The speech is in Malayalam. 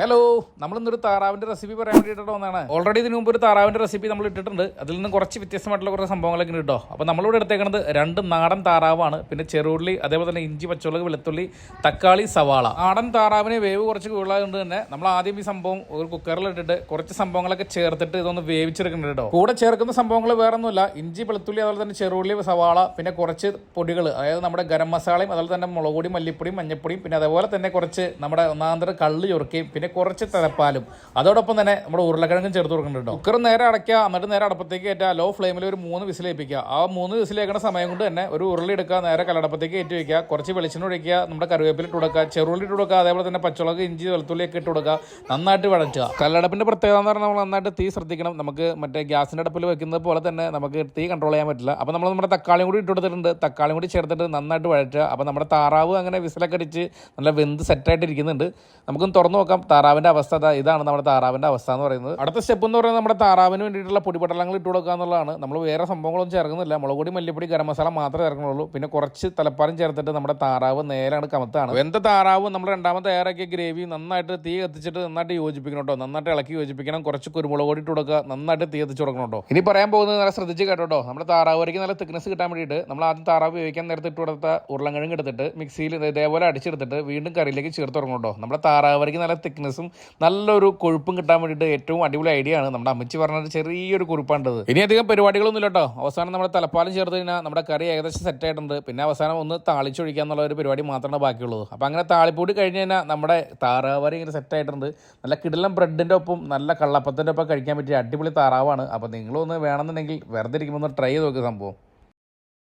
ഹലോ, നമ്മളിന്നൊരു താറാവിൻ്റെ റെസിപ്പി പറയാൻ വേണ്ടിയിട്ട് വന്നതാണ്. ഓൾറെഡി ഇതിന് മുമ്പ് ഒരു താറാവിൻ്റെ റെസിപ്പി നമ്മൾ ഇട്ടിട്ടുണ്ട്. അതിൽ നിന്ന് കുറച്ച് വ്യത്യസ്തമായിട്ടുള്ള കുറച്ച് സംഭവങ്ങളൊക്കെ ഉണ്ട് കേട്ടോ. അപ്പോൾ നമ്മളിവിടെ എടുത്തേക്കുന്നത് 2 നാടൻ താറാവാണ്. പിന്നെ ചെറുള്ളി, അതേപോലെ തന്നെ ഇഞ്ചി, പച്ചമുളക്, വെളുത്തുള്ളി, തക്കാളി, സവാള. നാടൻ താറാവിന് വേവ് കുറച്ച് കൂടുതലായതുകൊണ്ട് തന്നെ നമ്മൾ ആദ്യം ഈ സംഭവം ഒരു കുക്കറിലിട്ടിട്ട് കുറച്ച് സംഭവങ്ങളൊക്കെ ചേർത്തിട്ട് ഇതൊന്ന് വേവിച്ചെടുക്കുന്നുണ്ട് കേട്ടോ. കൂടെ ചേർക്കുന്ന സംഭവങ്ങൾ വേറെ ഒന്നുമില്ല, ഇഞ്ചി, വെളുത്തുള്ളി, അതുപോലെ തന്നെ ചെറുള്ളി, സവാള, പിന്നെ കുറച്ച് പൊടികൾ, അതായത് നമ്മുടെ ഗരം മസാലയും അതുപോലെ തന്നെ മുളക് പൊടി, മല്ലിപ്പൊടിയും, മഞ്ഞപ്പൊടിയും, പിന്നെ അതേപോലെ തന്നെ കുറച്ച് നമ്മുടെ ഒന്നാന്തരം കള്ള് ചൊറുക്കയും, പിന്നെ കുറച്ച് തലപ്പാലും, അതോടൊപ്പം തന്നെ നമ്മുടെ ഉരുളക്കിഴങ്ങും ചേർത്ത് കൊടുക്കുന്നുണ്ട്. കുക്കർ നേരെ അടയ്ക്കുക, എന്നിട്ട് നേരെ അടുപ്പത്തേക്ക് കയറ്റുക. ലോ ഫ്ലെയിമിൽ ഒരു 3 വിസിലേൽപ്പിക്കുക. ആ 3 വിസിലേക്കുന്ന സമയം കൊണ്ട് തന്നെ ഒരു ഉരുളി എടുക്കുക, നേരെ കലടപ്പത്തേക്ക് കയറ്റി വയ്ക്കുക. കുറച്ച് വെളിച്ചെണ്ണ ഒഴിക്കുക, നമ്മുടെ കറിവേപ്പില ഇട്ട് കൊടുക്കുക, ചെറുള്ളി ഇട്ട് കൊടുക്കുക, അതേപോലെ തന്നെ പച്ചമുളക്, ഇഞ്ചി, വെളുത്തുള്ളിയൊക്കെ ഇട്ട് കൊടുക്കുക. നന്നായിട്ട് വഴറ്റുക. കല്ലടപ്പിന്റെ പ്രത്യേകത എന്ന് പറഞ്ഞാൽ നമ്മൾ നന്നായിട്ട് തീ ശ്രദ്ധിക്കണം. നമുക്ക് മറ്റേ ഗ്യാസിന്റെ അടുപ്പിൽ വെക്കുന്നത് പോലെ തന്നെ നമുക്ക് തീ കൺട്രോൾ ചെയ്യാൻ പറ്റില്ല. അപ്പോൾ നമ്മൾ നമ്മുടെ തക്കാളിയും കൂടി ഇട്ട് കൊടുത്തിട്ടുണ്ട്. തക്കാളിയും കൂടി ചേർത്തിട്ട് നന്നായിട്ട് വഴറ്റുക. അപ്പോൾ നമ്മുടെ താറാവ് അങ്ങനെ വിസിലൊക്കെ അടിച്ച് നല്ല വെന്ത് സെറ്റായിട്ട് ഇരിക്കുന്നുണ്ട്. നമുക്കൊന്ന് തുറന്നു നോക്കാം താറാവിന്റെ അവസ്ഥ. ഇതാണ് നമ്മുടെ താറാവിന്റെ അവസ്ഥ എന്ന് പറയുന്നത്. അടുത്ത സ്റ്റെപ്പ് എന്ന് പറയുന്നത് നമ്മുടെ താറാവിന് വേണ്ടിയിട്ടുള്ള പൊടിപടലങ്ങൾ ഇട്ട് കൊടുക്കുക എന്നുള്ളതാണ്. നമ്മൾ വേറെ സംഭവങ്ങളൊന്നും ചേർക്കുന്നില്ല. മുളക് പൊടി, മല്ലിപ്പൊടി, ഗരം മസാല മാത്രമേ ചേർക്കുന്നുള്ളൂ. പിന്നെ കുറച്ച് തലപ്പാലും ചേർത്തിട്ട് നമ്മുടെ താറാവ് നേരാണ് കമത്താണ്. വെന്ത താറാവ് നമ്മൾ രണ്ടാമത്തെ തയ്യാറാക്കിയ ഗ്രേവി നന്നായിട്ട് തീ കത്തിച്ചിട്ട് നന്നായിട്ട് യോജിപ്പിക്കണം കേട്ടോ. നന്നായിട്ട് ഇളക്കി യോജിപ്പിക്കണം. കുറച്ച് കുരുമുളക് പൊടി ഇട്ട് കൊടുക്കുക. നന്നായിട്ട് തീ കത്തിച്ച് കൊടുക്കണം കേട്ടോ. ഇനി പറയാൻ പോകുന്നത് നല്ല ശ്രദ്ധിച്ച് കേട്ടോ. നമ്മുടെ താറാവ് വരയ്ക്ക് നല്ല തിക്നെസ് കിട്ടാൻ വേണ്ടിയിട്ട് നമ്മൾ ആദ്യം താറാവ് വേവിക്കാൻ നേരത്തെ ഇട്ട് കൊടുത്ത ഉരുളക്കിഴങ്ങ് എടുത്തിട്ട് മിക്സിയിൽ ഇതേപോലെ അടിച്ചെടുത്തിട്ട് വീണ്ടും കറിയിലേക്ക് ചേർത്ത് കൊടുക്കണം കേട്ടോ. നമ്മുടെ താറാവ് വരയ്ക്ക് നല്ല തിക്നെസ്സും നല്ലൊരു കൊഴുപ്പും കിട്ടാൻ വേണ്ടിയിട്ട് ഏറ്റവും അടിപൊളി ഐഡിയ ആണ്. നമ്മുടെ അമ്മച്ചി പറഞ്ഞൊരു ചെറിയൊരു കുറിപ്പാണ്ടത്. ഇനി അധികം പരിപാടികളൊന്നും ഇല്ല കേട്ടോ. അവസാനം നമ്മുടെ തലപ്പാലം ചേർത്ത് കഴിഞ്ഞാൽ നമ്മുടെ കറി ഏകദേശം സെറ്റ് ആയിട്ടുണ്ട്. പിന്നെ അവസാനം ഒന്ന് താളിച്ചൊഴിക്കുക എന്നുള്ള ഒരു പരിപാടി മാത്രമാണ് ബാക്കിയുള്ളത്. അപ്പോൾ അങ്ങനെ താളിപ്പൂടി കഴിഞ്ഞ് കഴിഞ്ഞാൽ നമ്മുടെ താറാവരി ഇങ്ങനെ സെറ്റ് ആയിട്ടുണ്ട്. നല്ല കിടിലം ബ്രെഡിൻ്റെ ഒപ്പം നല്ല കള്ളപ്പത്തിൻ്റെ ഒപ്പം കഴിക്കാൻ പറ്റിയ അടിപൊളി താറാവാണ്. അപ്പോൾ നിങ്ങളൊന്ന് വേണമെന്നുണ്ടെങ്കിൽ വെറുതെ ഇരിക്കുമ്പോൾ ഒന്ന് ട്രൈ ചെയ്ത് നോക്കുക സംഭവം.